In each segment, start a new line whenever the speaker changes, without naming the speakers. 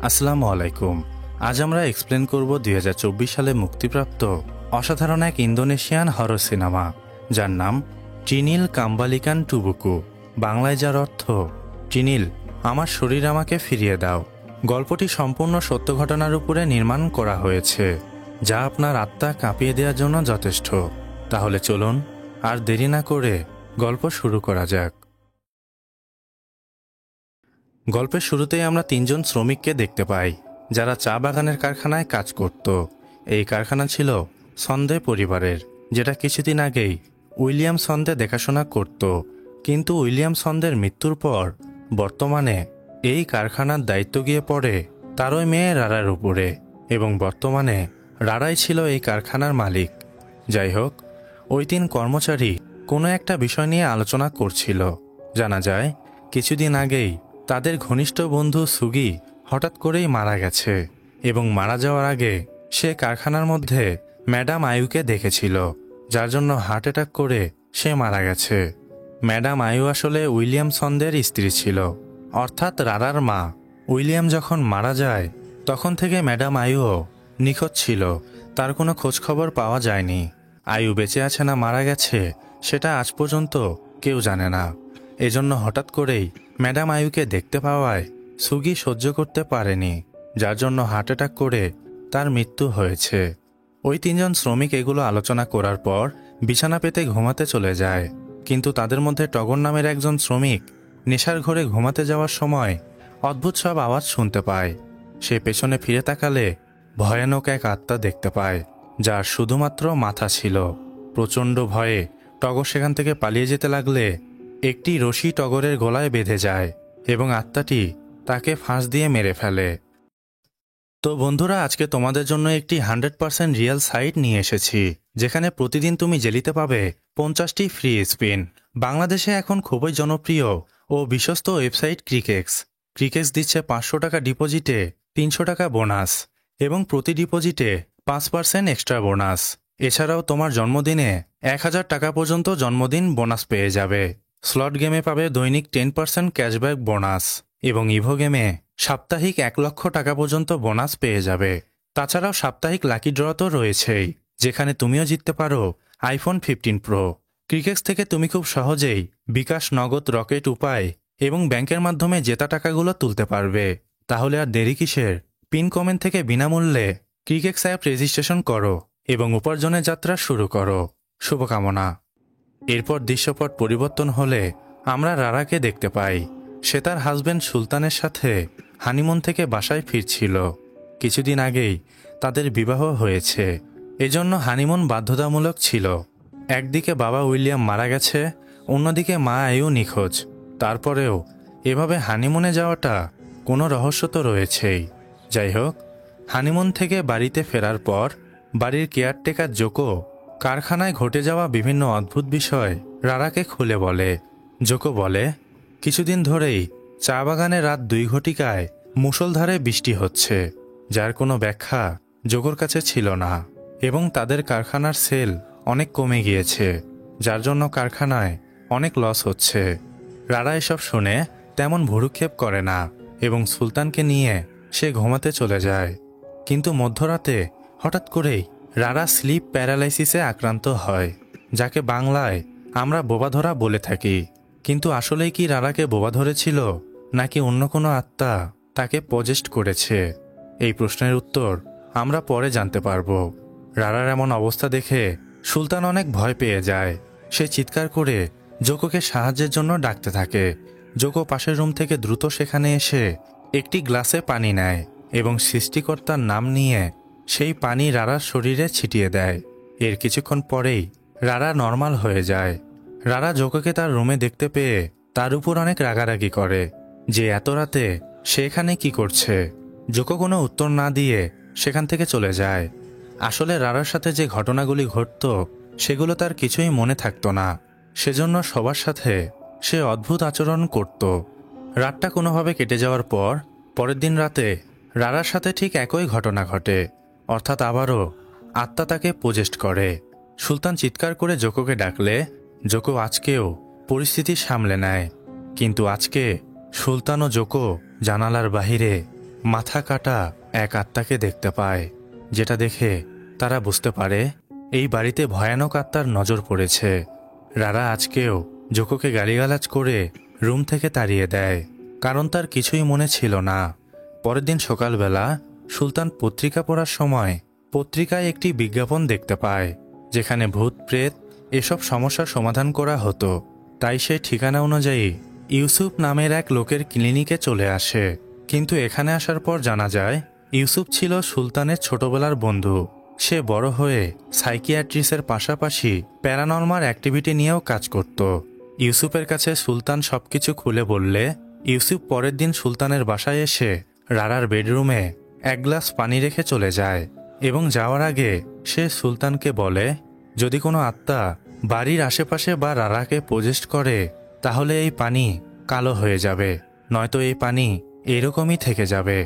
আসসালামু আলাইকুম। আজ আমরা এক্সপ্লেন করব 2024 সালে মুক্তিপ্রাপ্ত অসাধারণ এক ইন্দোনেশিয়ান হরর সিনেমা, যার নাম চিনিল কাম্বালিকান টুবুকু, বাংলায় যার অর্থ চিনিল আমার শরীর আমাকে ফিরিয়ে দাও। গল্পটি সম্পূর্ণ সত্য ঘটনার উপরে নির্মাণ করা হয়েছে, যা আপনার আত্মা কাঁপিয়ে দেওয়ার জন্য যথেষ্ট। তাহলে চলুন আর দেরি না করে গল্প শুরু করা যাক। গল্পের শুরুতেই আমরা তিনজন শ্রমিককে দেখতে পাই, যারা চা বাগানের কারখানায় কাজ করত। এই কারখানা ছিল সন্দে পরিবারের, যেটা কিছুদিন আগেই উইলিয়াম সন্দে দেখাশোনা করত। কিন্তু উইলিয়াম সন্দের মৃত্যুর পর বর্তমানে এই কারখানার দায়িত্ব গিয়ে পড়ে তারই মেয়ে রারার উপরে, এবং বর্তমানে রারাই ছিল এই কারখানার মালিক। যাই হোক, ওই তিন কর্মচারী কোনো একটা বিষয় নিয়ে আলোচনা করছিল। জানা যায় কিছুদিন আগেই তাদের ঘনিষ্ঠ বন্ধু সুগি হঠাৎ করেই মারা গেছে, এবং মারা যাওয়ার আগে সে কারখানার মধ্যে ম্যাডাম আয়ুকে দেখেছিল, যার জন্য হার্ট অ্যাটাক করে সে মারা গেছে। ম্যাডাম আয়ু আসলে উইলিয়াম সন্দের স্ত্রী ছিল, অর্থাৎ রারার মা। উইলিয়াম যখন মারা যায় তখন থেকে ম্যাডাম আয়ুও নিখোঁজ ছিল, তার কোনো খোঁজখবর পাওয়া যায়নি। আয়ু বেঁচে আছে না মারা গেছে সেটা আজ পর্যন্ত কেউ জানে না। এজন্য হঠাৎ করেই ম্যাডাম আয়ুকে দেখতে পাওয়ায় সুগি সহ্য করতে পারেনি, যার জন্য হার্ট অ্যাটাক করে তার মৃত্যু হয়েছে। ওই তিনজন শ্রমিক এগুলো আলোচনা করার পর বিছানা পেতে ঘুমাতে চলে যায়। কিন্তু তাদের মধ্যে টগর নামের একজন শ্রমিক নেশার ঘরে ঘুমাতে যাওয়ার সময় অদ্ভুত সব আওয়াজ শুনতে পায়। সে পেছনে ফিরে তাকালে ভয়ানক এক আত্মা দেখতে পায়, যার শুধুমাত্র মাথা ছিল। প্রচণ্ড ভয়ে টগর সেখান থেকে পালিয়ে যেতে লাগলে একটি রশি টগরের গলায় বেঁধে যায় এবং আত্মাটি তাকে ফাঁস দিয়ে মেরে ফেলে। তো বন্ধুরা, আজকে তোমাদের জন্য একটি 100% রিয়েল সাইট নিয়ে এসেছি, যেখানে প্রতিদিন তুমি জেলিতে পাবে 50টি ফ্রি স্পিন। বাংলাদেশে এখন খুবই জনপ্রিয় ও বিশ্বস্ত ওয়েবসাইট ক্রিকেক্স। ক্রিকেক্স দিচ্ছে 500 টাকা ডিপোজিটে 300 টাকা বোনাস, এবং প্রতি ডিপোজিটে 5% এক্সট্রা বোনাস। এছাড়াও তোমার জন্মদিনে 1000 টাকা পর্যন্ত জন্মদিন বোনাস পেয়ে যাবে। স্লট গেমে পাবে দৈনিক 10% ক্যাশব্যাক বোনাস, এবং ইভো গেমে সাপ্তাহিক 1 লক্ষ টাকা পর্যন্ত বোনাস পেয়ে যাবে। তাছাড়াও সাপ্তাহিক লাকি ড্র তো রয়েছেই, যেখানে তুমিও জিততে পারো আইফোন 15 প্রো। ক্রিকেক্স থেকে তুমি খুব সহজেই বিকাশ, নগদ, রকেট উপায় এবং ব্যাংকের মাধ্যমে জেতা টাকাগুলো তুলতে পারবে। তাহলে আর দেরি কিসের? পিন কমেন্ট থেকে বিনামূল্যে ক্রিকেক্স অ্যাপ রেজিস্ট্রেশন করো এবং উপার্জনের যাত্রা শুরু করো। শুভকামনা। এরপর দৃশ্যপট পরিবর্তন হলে আমরা রারাকে দেখতে পাই। সে তার হাজব্যান্ড সুলতানের সাথে হানিমুন থেকে বাসায় ফিরছিল। কিছুদিন আগেই তাদের বিবাহ হয়েছে, এজন্য হানিমুন বাধ্যতামূলক ছিল। একদিকে বাবা উইলিয়াম মারা গেছে, অন্যদিকে মা আয়ু নিখোঁজ। তারপরেও এভাবে হানিমুনে যাওয়াটা কোনো রহস্য তো রয়েছেই। যাই হোক, হানিমুন থেকে বাড়িতে ফেরার পর বাড়ির কেয়ারটেকার জোকো কারখানায় ঘটে যাওয়া বিভিন্ন অদ্ভুত বিষয় রারাকে খুলে বলে। জোকো বলে, কিছুদিন ধরেই চা বাগানে রাত 2 ঘটিকায় মুষলধারে বৃষ্টি হচ্ছে, যার কোনো ব্যাখ্যা জোকোর কাছে ছিল না, এবং তাদের কারখানার সেল অনেক কমে গিয়েছে, যার জন্য কারখানায় অনেক লস হচ্ছে। রারা এসব শুনে তেমন ভ্রুক্ষেপ করে না এবং সুলতানকে নিয়ে সে ঘুমাতে চলে যায়। কিন্তু মধ্যরাতে হঠাৎ করেই রারা স্লিপ প্যারালাইসিসে আক্রান্ত হয়, যাকে বাংলায় আমরা বোবা ধরা বলে থাকি। কিন্তু আসলেই কি রারাকে বোবা ধরেছিল, নাকি অন্য কোনো আত্মা তাকে পজেস্ট করেছে? এই প্রশ্নের উত্তর আমরা পরে জানতে পারবো। রারার এমন অবস্থা দেখে সুলতান অনেক ভয় পেয়ে যায়। সে চিৎকার করে জোকোকে সাহায্যের জন্য ডাকতে থাকে। জোকো পাশের রুম থেকে দ্রুত সেখানে এসে একটি গ্লাসে পানি নেয় এবং সৃষ্টিকর্তার নাম নিয়ে সেই পানি রারার শরীরে ছিটিয়ে দেয়। এর কিছুক্ষণ পরেই রারা নর্মাল হয়ে যায়। রারা জোকোকে তার রুমে দেখতে পেয়ে তার উপর অনেক রাগারাগি করে যে এত রাতে সে এখানে কি করছে। জোকো কোনো উত্তর না দিয়ে সেখান থেকে চলে যায়। আসলে রারার সাথে যে ঘটনাগুলি ঘটত সেগুলো তার কিছুই মনে থাকতো না, সেজন্য সবার সাথে সে অদ্ভুত আচরণ করত। রাতটা কোনোভাবে কেটে যাওয়ার পর পরের দিন রাতে রারার সাথে ঠিক একই ঘটনা ঘটে, অর্থাৎ আবারও আত্মা তাকে পজেস্ট করে। সুলতান চিৎকার করে জোকোকে ডাকলে জোকো আজকেও পরিস্থিতি সামলে নেয়। কিন্তু আজকে সুলতান ও জোকো জানালার বাহিরে মাথা কাটা এক আত্মাকে দেখতে পায়, যেটা দেখে তারা বুঝতে পারে এই বাড়িতে ভয়ানক আত্মার নজর পড়েছে। রারা আজকেও জোকোকে গালিগালাজ করে রুম থেকে তাড়িয়ে দেয়, কারণ তার কিছুই মনে ছিল না। পরের দিন সকালবেলা সুলতান পত্রিকা পড়ার সময় পত্রিকায় একটি বিজ্ঞাপন দেখতে পায়, যেখানে ভূত প্রেত এসব সমস্যার সমাধান করা হতো। তাই সে ঠিকানা অনুযায়ী ইউসুফ নামের এক লোকের ক্লিনিকে চলে আসে। কিন্তু এখানে আসার পর জানা যায় ইউসুফ ছিল সুলতানের ছোটবেলার বন্ধু। সে বড় হয়ে সাইকিয়াট্রিস্টের পাশাপাশি প্যারানর্মাল অ্যাক্টিভিটি নিয়েও কাজ করত। ইউসুফের কাছে সুলতান সবকিছু খুলে বললে ইউসুফ পরের দিন সুলতানের বাসায় এসে রারার বেডরুমে এক গ্লাস পানি রেখে চলে যায় এবং যাওয়ার আগে সে সুলতানকে বলে, যদি কোনো আত্মা বাড়ির আশেপাশে বা রারাকে পজেস্ট করে তাহলে এই পানি কালো হয়ে যাবে, নয়তো এই পানি এরকমই থেকে যাবে।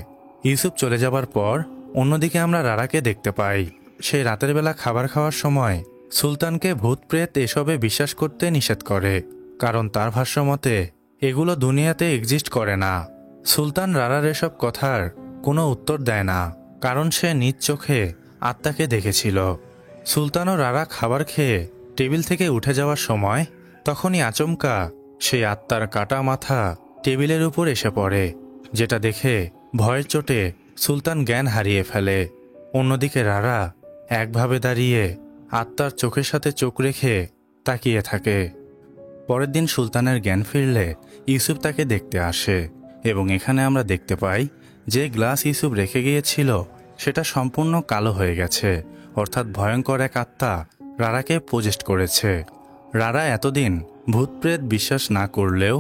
ইউসুফ চলে যাবার পর অন্যদিকে আমরা রারাকে দেখতে পাই। সে রাতের বেলা খাবার খাওয়ার সময় সুলতানকে ভূত প্রেত এসবে বিশ্বাস করতে নিষেধ করে, কারণ তার ভাষ্যমতে এগুলো দুনিয়াতে এক্সিস্ট করে না। সুলতান রারার এসব কথার কোনো উত্তর দেয় না, কারণ সে নিজ চোখে আত্মাকে দেখেছিল। সুলতান ও রারা খাবার খেয়ে টেবিল থেকে উঠে যাওয়ার সময় তখনই আচমকা সেই আত্মার কাটা মাথা টেবিলের উপর এসে পড়ে, যেটা দেখে ভয়ের চোটে সুলতান জ্ঞান হারিয়ে ফেলে। অন্যদিকে রারা একভাবে দাঁড়িয়ে আত্মার চোখের সাথে চোখ রেখে তাকিয়ে থাকে। পরের দিন সুলতানের জ্ঞান ফিরলে ইউসুফ তাকে দেখতে আসে এবং এখানে আমরা দেখতে পাই যে গ্লাস ইউসুফ রেখে গিয়েছিল সেটা সম্পূর্ণ কালো হয়ে গেছে, অর্থাৎ ভয়ঙ্কর এক আত্মা রারাকে পজেস্ট করেছে। রারা এতদিন ভূতপ্রেত বিশ্বাস না করলেও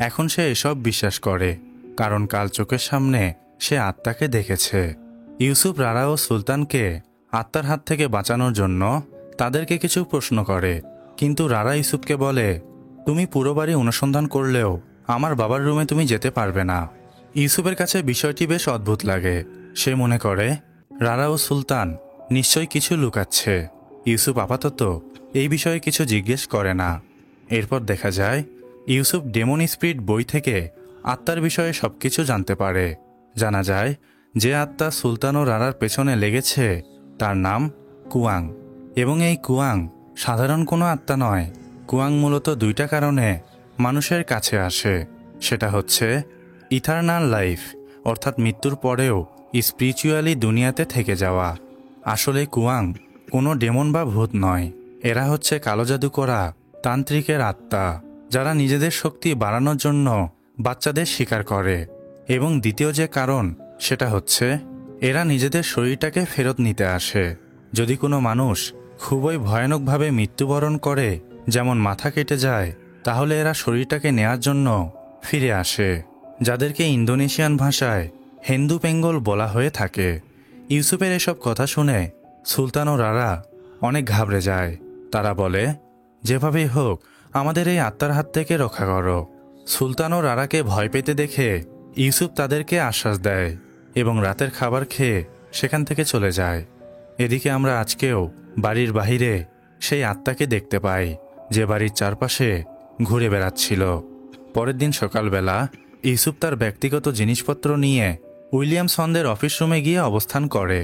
এখন সে এসব বিশ্বাস করে, কারণ কাল চোখের সামনে সে আত্মাকে দেখেছে। ইউসুফ রারা ও সুলতানকে আত্মার হাত থেকে বাঁচানোর জন্য তাদেরকে কিছু প্রশ্ন করে, কিন্তু রারা ইউসুফকে বলে, তুমি পুরো বাড়ি অনুসন্ধান করলেও আমার বাবার রুমে তুমি যেতে পারবে না। ইউসুফের কাছে বিষয়টি বেশ অদ্ভুত লাগে। সে মনে করে রারা ও সুলতান নিশ্চয়ই কিছু লুকাচ্ছে। ইউসুফ আপাতত এই বিষয়ে কিছু জিজ্ঞেস করে না। এরপর দেখা যায় ইউসুফ ডেমন স্পিরিট বই থেকে আত্মার বিষয়ে সবকিছু জানতে পারে। জানা যায় যে আত্মা সুলতান ও রারার পেছনে লেগেছে তার নাম কুয়াং, এবং এই কুয়াং সাধারণ কোনো আত্মা নয়। কুয়াং মূলত দুইটা কারণে মানুষের কাছে আসে। সেটা হচ্ছে ইথারনাল লাইফ, অর্থাৎ মৃত্যুর পরেও স্পিরিচুয়ালি দুনিয়াতে থেকে যাওয়া। আসলে কুয়াং কোনো ডেমন বা ভূত নয়, এরা হচ্ছে কালো জাদু করা তান্ত্রিকের আত্মা, যারা নিজেদের শক্তি বাড়ানোর জন্য বাচ্চাদের শিকার করে। এবং দ্বিতীয় যে কারণ সেটা হচ্ছে এরা নিজেদের শরীরটাকে ফেরত নিতে আসে। যদি কোনো মানুষ খুবই ভয়ানকভাবে মৃত্যুবরণ করে, যেমন মাথা কেটে যায়, তাহলে এরা শরীরটাকে নেয়ার জন্য ফিরে আসে, যাদেরকে ইন্দোনেশিয়ান ভাষায় হেন্দু পেঙ্গল বলা হয়ে থাকে। ইউসুফের এসব কথা শুনে সুলতান ও রারা অনেক ঘাবড়ে যায়। তারা বলে, যেভাবেই হোক আমাদের এই আত্মার হাত থেকে রক্ষা করো। সুলতান ও রারাকে ভয় পেতে দেখে ইউসুফ তাদেরকে আশ্বাস দেয় এবং রাতের খাবার খেয়ে সেখান থেকে চলে যায়। এদিকে আমরা আজকেও বাড়ির বাহিরে সেই আত্মাকে দেখতে পাই, যে বাড়ির চারপাশে ঘুরে বেড়াচ্ছিল। পরের দিন সকালবেলা ইউসুফ তার ব্যক্তিগত জিনিসপত্র নিয়ে উইলিয়ামসনদের অফিস রুমে গিয়ে অবস্থান করে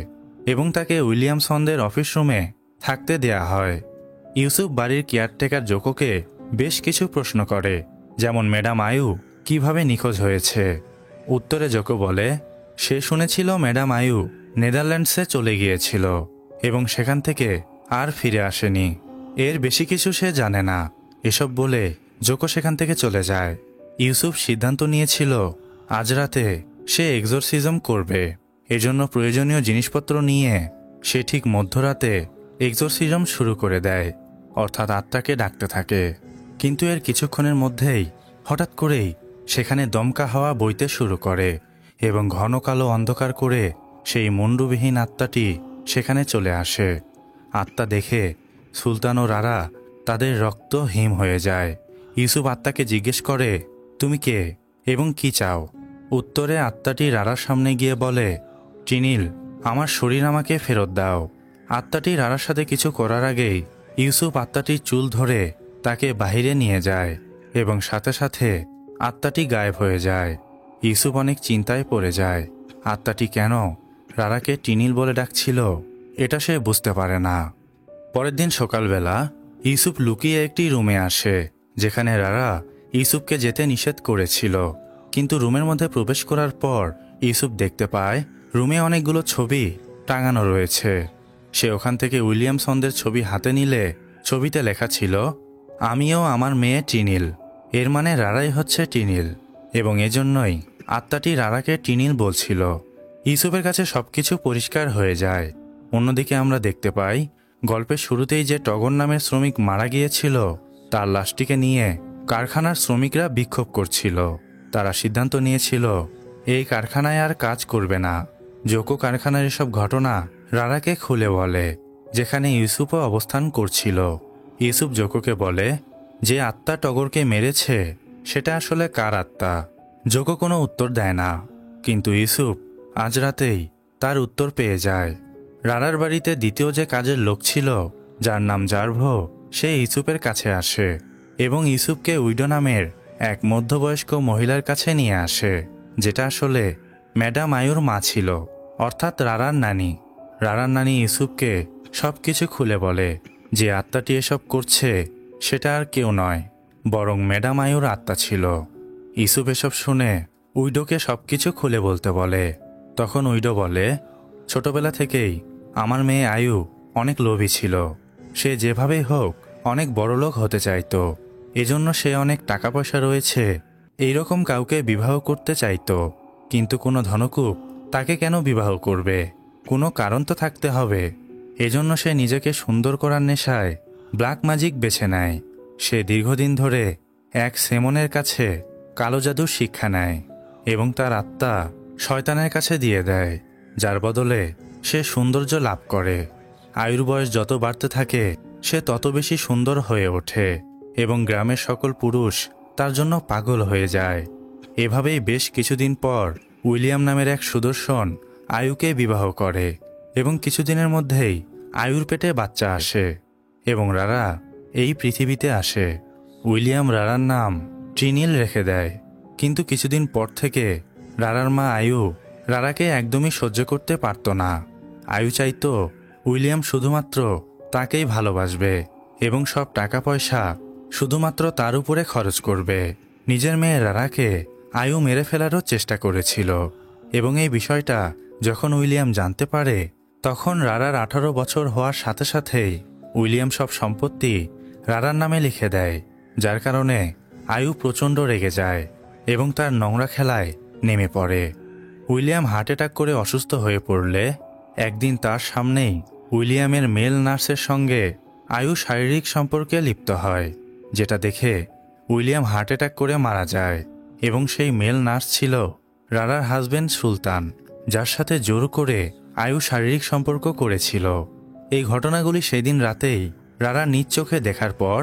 এবং তাকে উইলিয়ামসনদের অফিস রুমে থাকতে দেয়া হয়। ইউসুফ বাড়ির কেয়ারটেকার জোকোকে বেশ কিছু প্রশ্ন করে, যেমন ম্যাডাম আয়ু কিভাবে নিখোঁজ হয়েছে। উত্তরে জোকো বলে সে শুনেছিল ম্যাডাম আয়ু নেদারল্যান্ডসে চলে গিয়েছিল এবং সেখান থেকে আর ফিরে আসেনি। এর বেশি কিছু সে জানে না। এসব বলে জোকো সেখান থেকে চলে যায়। ইউসুফ সিদ্ধান্ত নিয়েছিল আজ রাতে সে এক্সোরসিজম করবে। এজন্য প্রয়োজনীয় জিনিসপত্র নিয়ে সে ঠিক মধ্যরাতে এক্সোরসিজম শুরু করে দেয়, অর্থাৎ আত্মাকে ডাকতে থাকে। কিন্তু এর কিছুক্ষণের মধ্যেই হঠাৎ করেই সেখানে দমকা হাওয়া বইতে শুরু করে এবং ঘন কালো অন্ধকার করে সেই মুন্ডুবিহীন আত্মাটি সেখানে চলে আসে। আত্মা দেখে সুলতান ও রারা তাদের রক্ত হিম হয়ে যায়। ইউসুফ আত্মাকে জিজ্ঞেস করে, তুমি কে এবং কি চাও? উত্তরে আত্মাটি রারার সামনে গিয়ে বলে, চিনিল, আমার শরীর আমাকে ফেরত দাও। আত্মাটি রারার সাথে কিছু করার আগেই ইউসুফ আত্মাটির চুল ধরে তাকে বাহিরে নিয়ে যায় এবং সাথে সাথে আত্মাটি গায়েব হয়ে যায়। ইউসুফ অনেক চিন্তায় পড়ে যায়। আত্মাটি কেন রারাকে টিনিল বলে ডাকছিল এটা সে বুঝতে পারে না। পরের দিন সকালবেলা ইউসুফ লুকিয়ে একটি রুমে আসে, যেখানে রারা ইউসুফকে যেতে নিষেধ করেছিল। কিন্তু রুমের মধ্যে প্রবেশ করার পর ইউসুফ দেখতে পায় রুমে অনেকগুলো ছবি টাঙানো রয়েছে। সে ওখান থেকে উইলিয়ামসনদের ছবি হাতে নিলে ছবিতে লেখা ছিল, আমিও আমার মেয়ে টিনিল। এর মানে রারাই হচ্ছে টিনিল, এবং এজন্যই আত্মাটি রারাকে টিনিল বলছিল। ইউসুফের কাছে সবকিছু পরিষ্কার হয়ে যায়। অন্যদিকে আমরা দেখতে পাই গল্পের শুরুতেই যে টগর নামের শ্রমিক মারা গিয়েছিল তার লাশটিকে নিয়ে কারখানার শ্রমিকরা বিক্ষোভ করছিল। তারা সিদ্ধান্ত নিয়েছিল এই কারখানায় আর কাজ করবে না। জোকো কারখানার এসব ঘটনা রারাকে খুলে বলে, যেখানে ইউসুফও অবস্থান করছিল। ইউসুফ জোকোকে বলে যে আত্মা টগরকে মেরেছে সেটা আসলে কার আত্মা। জোকো কোনো উত্তর দেয় না, কিন্তু ইউসুফ আজ রাতেই তার উত্তর পেয়ে যায়। রারার বাড়িতে দ্বিতীয় যে কাজের লোক ছিল, যার নাম জার্ভো, সে ইউসুফের কাছে আসে এবং ইউসুফকে উইডো নামের এক মধ্যবয়স্ক মহিলার কাছে নিয়ে আসে, যেটা আসলে ম্যাডাম আয়ুর মা ছিল, অর্থাৎ রারার নানি। রারার নানি ইউসুফকে সব কিছু খুলে বলে যে আত্মাটি এসব করছে সেটা আর কেউ নয়, বরং ম্যাডাম আয়ুর আত্মা ছিল। ইউসুফ এসব শুনে উইডোকে সব কিছু খুলে বলতে বলে। তখন উইডো বলে, ছোটবেলা থেকেই আমার মেয়ে আয়ু অনেক লোভী ছিল। সে যেভাবেই হোক অনেক বড়লোক হতে চাইতো। এজন্য সে অনেক টাকা পয়সা রয়েছে এইরকম কাউকে বিবাহ করতে চাইতো। কিন্তু কোনো ধনকুপ তাকে কেন বিবাহ করবে? কোনো কারণ তো থাকতে হবে। এজন্য সে নিজেকে সুন্দর করার নেশায় ব্ল্যাক ম্যাজিক বেছে নেয়। সে দীর্ঘদিন ধরে এক সেমনের কাছে কালো জাদুর শিক্ষা নেয় এবং তার আত্মা শয়তানের কাছে দিয়ে দেয়, যার বদলে সে সৌন্দর্য লাভ করে। আয়ুর বয়স যত বাড়তে থাকে সে তত বেশি সুন্দর হয়ে ওঠে এবং গ্রামের সকল পুরুষ তার জন্য পাগল হয়ে যায়। এভাবেই বেশ কিছুদিন পর উইলিয়াম নামের এক সুদর্শন আয়ুকে বিবাহ করে এবং কিছুদিনের মধ্যেই আয়ুর পেটে বাচ্চা আসে এবং রারা এই পৃথিবীতে আসে। উইলিয়াম রারার নাম ট্রিনিল রেখে দেয়। কিন্তু কিছুদিন পর থেকে রারার মা আয়ু রারাকে একদমই সহ্য করতে পারত না। আয়ু চাইতো উইলিয়াম শুধুমাত্র তাকেই ভালোবাসবে এবং সব টাকা পয়সা শুধুমাত্র তার উপরে খরচ করবে। নিজের মেয়ে রারাকে আয়ু মেরে ফেলারও চেষ্টা করেছিল এবং এই বিষয়টা যখন উইলিয়াম জানতে পারে, তখন রারার 18 বছর হওয়ার সাথে সাথেই উইলিয়াম সব সম্পত্তি রারার নামে লিখে দেয়, যার কারণে আয়ু প্রচণ্ড রেগে যায় এবং তার নোংরা খেলায় নেমে পড়ে। উইলিয়াম হার্ট অ্যাটাক করে অসুস্থ হয়ে পড়লে একদিন তার সামনেই উইলিয়ামের মেল নার্সের সঙ্গে আয়ু শারীরিক সম্পর্কে লিপ্ত হয়, যেটা দেখে উইলিয়াম হার্ট অ্যাটাক করে মারা যায়। এবং সেই মেল নার্স ছিল রারার হাজবেন্ড সুলতান, যার সাথে জোর করে আয়ু শারীরিক সম্পর্ক করেছিল। এই ঘটনাগুলি সেদিন রাতেই রারা নিজ চোখে দেখার পর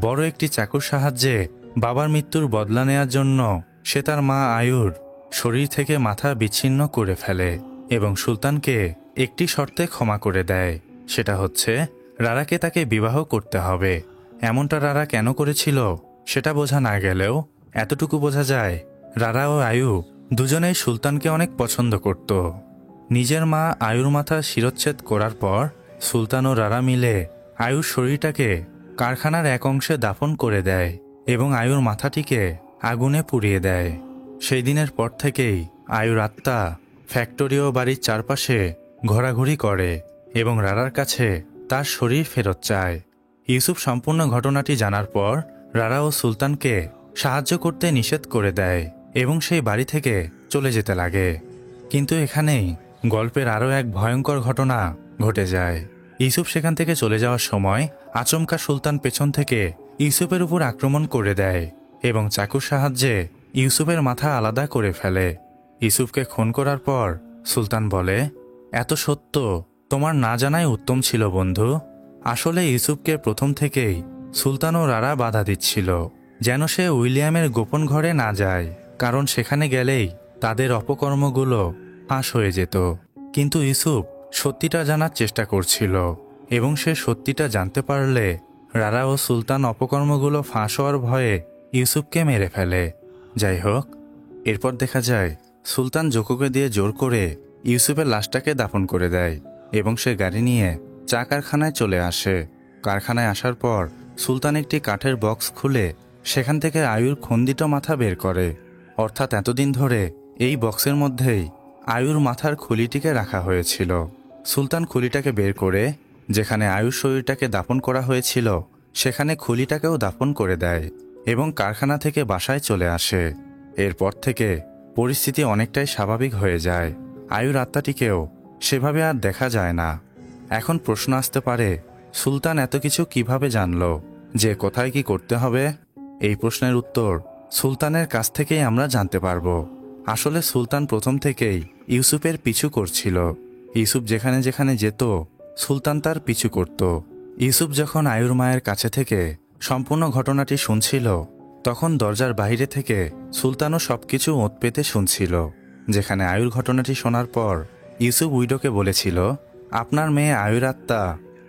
বড় একটি চাকুর সাহায্যে বাবার মৃত্যুর বদলা নেয়ার জন্য সে তার মা আয়ুর শরীর থেকে মাথা বিচ্ছিন্ন করে ফেলে এবং সুলতানকে একটি শর্তে ক্ষমা করে দেয়। সেটা হচ্ছে রারাকে তাকে বিবাহ করতে হবে। এমনটা রারা কেন করেছিল সেটা বোঝা না গেলেও এতটুকু বোঝা যায় রারা ও আয়ু দুজনেই সুলতানকে অনেক পছন্দ করত। নিজের মা আয়ুর মাথা শিরচ্ছেদ করার পর সুলতান ও রারা মিলে আয়ুর শরীরটাকে কারখানার এক অংশে দাফন করে দেয় এবং আয়ুর মাথাটিকে আগুনে পুড়িয়ে দেয়। সেই দিনের পর থেকেই আয়ুর আত্মা ফ্যাক্টরি ও বাড়ির চারপাশে ঘোরাঘুরি করে এবং রারার কাছে তার শরীর ফেরত চায়। ইউসুফ সম্পূর্ণ ঘটনাটি জানার পর রারা ও সুলতানকে সাহায্য করতে নিষেধ করে দেয় এবং সেই বাড়ি থেকে চলে যেতে লাগে। কিন্তু এখানেই গল্পের আরও এক ভয়ঙ্কর ঘটনা ঘটে যায়। ইউসুফ সেখান থেকে চলে যাওয়ার সময় আচমকা সুলতান পেছন থেকে ইউসুফের উপর আক্রমণ করে দেয় এবং চাকুর সাহায্যে ইউসুফের মাথা আলাদা করে ফেলে। ইউসুফকে খুন করার পর সুলতান বলে, এত সত্য তোমার না জানাই উত্তম ছিল বন্ধু। আসলে ইউসুফকে প্রথম থেকেই সুলতান ও রারা বাধা দিচ্ছিল যেন সে উইলিয়ামের গোপন ঘরে না যায়, কারণ সেখানে গেলেই তাদের অপকর্মগুলো ফাঁস হয়ে যেত। কিন্তু ইউসুফ সত্যিটা জানার চেষ্টা করছিল এবং সে সত্যিটা জানতে পারলে রারা ও সুলতান অপকর্মগুলো ফাঁস হওয়ার ভয়ে ইউসুফকে মেরে ফেলে। যাই হোক, এরপর দেখা যায় সুলতান জোকোকে দিয়ে জোর করে ইউসুফের লাশটাকে দাফন করে দেয় এবং সে গাড়ি নিয়ে চা কারখানায় চলে আসে। কারখানায় আসার পর সুলতান একটি কাঠের বক্স খুলে সেখান থেকে আয়ুর খন্দিত মাথা বের করে। অর্থাৎ এতদিন ধরে এই বক্সের মধ্যেই আয়ুর মাথার খুলিটিকে রাখা হয়েছিল। সুলতান খুলিটাকে বের করে যেখানে আয়ুর শরীরটাকে দাফন করা হয়েছিল সেখানে খুলিটাকেও দাফন করে দেয় এবং কারখানা থেকে বাসায় চলে আসে। এরপর থেকে পরিস্থিতি অনেকটাই স্বাভাবিক হয়ে যায়। আয়ুর আত্মাটিকেও সেভাবে আর দেখা যায় না। এখন প্রশ্ন আসতে পারে, সুলতান এত কিছু কিভাবে জানল যে কোথায় কি করতে হবে? এই প্রশ্নের উত্তর সুলতানের কাছ থেকেই আমরা জানতে পারব। আসলে সুলতান প্রথম থেকেই ইউসুফের পিছু করছিল। ইউসুফ যেখানে যেখানে যেত সুলতান তার পিছু করত। ইউসুফ যখন আয়ুর মায়ের কাছে থেকে সম্পূর্ণ ঘটনাটি শুনছিল তখন দরজার বাইরে থেকে সুলতানও সবকিছু ওঁত পেতে শুনছিল। যেখানে আয়ুর ঘটনাটি শোনার পর ইউসুফ উইডোকে বলেছিল, আপনার মেয়ে আয়ুর আত্মা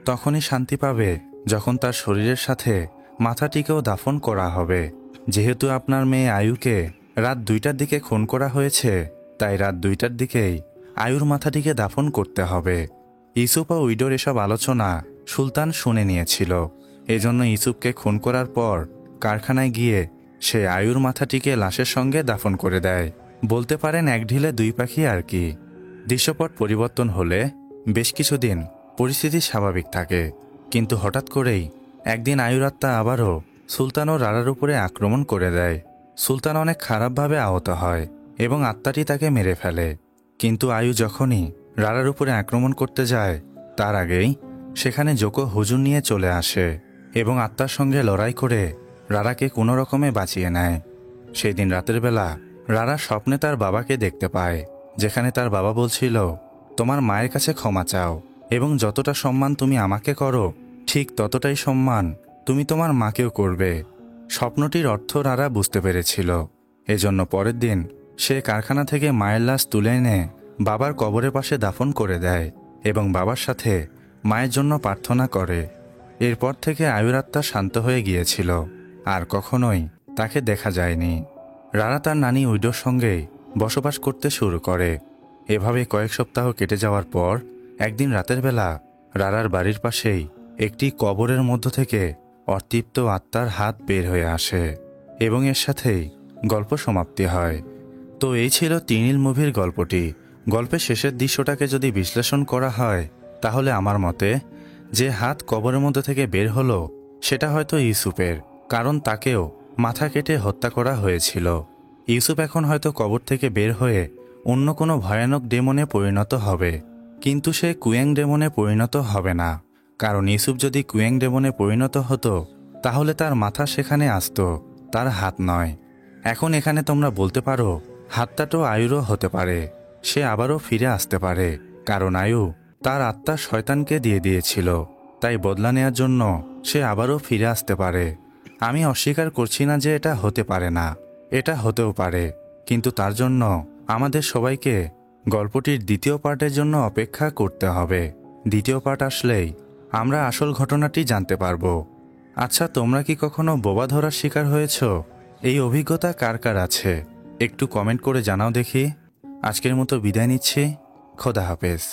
তখনই শান্তি পাবে যখন তার শরীরের সাথে মাথাটিকেও দাফন করা হবে। যেহেতু আপনার মেয়ে আয়ুকে রাত 2টার দিকে খুন করা হয়েছে, তাই রাত 2টার দিকেই আয়ুর মাথাটিকে দাফন করতে হবে। ইউসুফ ও উইডোর এসব আলোচনা সুলতান শুনে নিয়েছিল। এজন্য ইউসুফকে খুন করার পর কারখানায় গিয়ে সে আয়ুর মাথাটিকে লাশের সঙ্গে দাফন করে দেয়। বলতে পারেন এক ঢিলে 2 পাখি আর কি। দৃশ্যপট পরিবর্তন হলে বেশ কিছুদিন পরিস্থিতি স্বাভাবিক থাকে, কিন্তু হঠাৎ করেই একদিন আয়ুর আত্মা আবারও সুলতান ও রারার উপরে আক্রমণ করে দেয়। সুলতান অনেক খারাপভাবে আহত হয় এবং আত্মাটি তাকে মেরে ফেলে। কিন্তু আয়ু যখনই রারার উপরে আক্রমণ করতে যায় তার আগেই সেখানে জোকো হুজুর নিয়ে চলে আসে এবং আত্মার সঙ্গে লড়াই করে রারাকে কোনো রকমে বাঁচিয়ে নেয়। সেই দিন রাতের বেলা রারা স্বপ্নে তার বাবাকে দেখতে পায়, যেখানে তার বাবা বলছিল, তোমার মায়ের কাছে ক্ষমা চাও এবং যতটা সম্মান তুমি আমাকে করো ঠিক ততটাই সম্মান তুমি তোমার মাকেও করবে। স্বপ্নটির অর্থ রারা বুঝতে পেরেছিল। এজন্য পরের দিন সে কারখানা থেকে মায়ের লাশ তুলে এনে বাবার কবরের পাশে দাফন করে দেয় এবং বাবার সাথে মায়ের জন্য প্রার্থনা করে। এরপর থেকে আয়ুর আত্মা শান্ত হয়ে গিয়েছিল, আর কখনোই তাকে দেখা যায়নি। রারা তার নানি উইডোর সঙ্গে বসবাস করতে শুরু করে। এভাবে কয়েক সপ্তাহ কেটে যাওয়ার পর একদিন রাতের বেলা রারার বাড়ির পাশেই একটি কবরের মধ্য থেকে অতৃপ্ত আত্মার হাত বের হয়ে আসে এবং এর সাথেই গল্প সমাপ্তি হয়। তো এই ছিল তিনিল মুভির গল্পটি। গল্পের শেষের দৃশ্যটাকে যদি বিশ্লেষণ করা হয় তাহলে আমার মতে যে হাত কবরের মধ্যে থেকে বের হলো সেটা হয়তো ইউসুফের, কারণ তাকেও মাথা কেটে হত্যা করা হয়েছিল। ইউসুফ এখন হয়তো কবর থেকে বের হয়ে অন্য কোনো ভয়ানক ডেমনে পরিণত হবে, কিন্তু সে কুয়েং ডেমনে পরিণত হবে না। কারণ ইউসুফ যদি কুয়েং ডেমনে পরিণত হতো তাহলে তার মাথা সেখানে আসতো, তার হাত নয়। এখন এখানে তোমরা বলতে পারো হাতটাও আয়ুরও হতে পারে, সে আবারও ফিরে আসতে পারে, কারণ আয়ু তার আত্মা শয়তানকে দিয়ে দিয়েছিল, তাই বদলা নেওয়ার জন্য সে আবারও ফিরে আসতে পারে। আমি অস্বীকার করছি না যে এটা হতে পারে না, এটা হতেও পারে, কিন্তু তার জন্য আমাদের সবাইকে গল্পটির দ্বিতীয় পার্টের জন্য অপেক্ষা করতে হবে। দ্বিতীয় পার্ট আসলেই আমরা আসল ঘটনাটি জানতে পারবো। আচ্ছা, তোমরা কি কখনো বোবা ধরার শিকার হয়েছ? এই অভিজ্ঞতা কার কার আছে একটু কমেন্ট করে জানাও দেখি। আজকের মতো বিদায় নিচ্ছি। খোদা হাফেজ।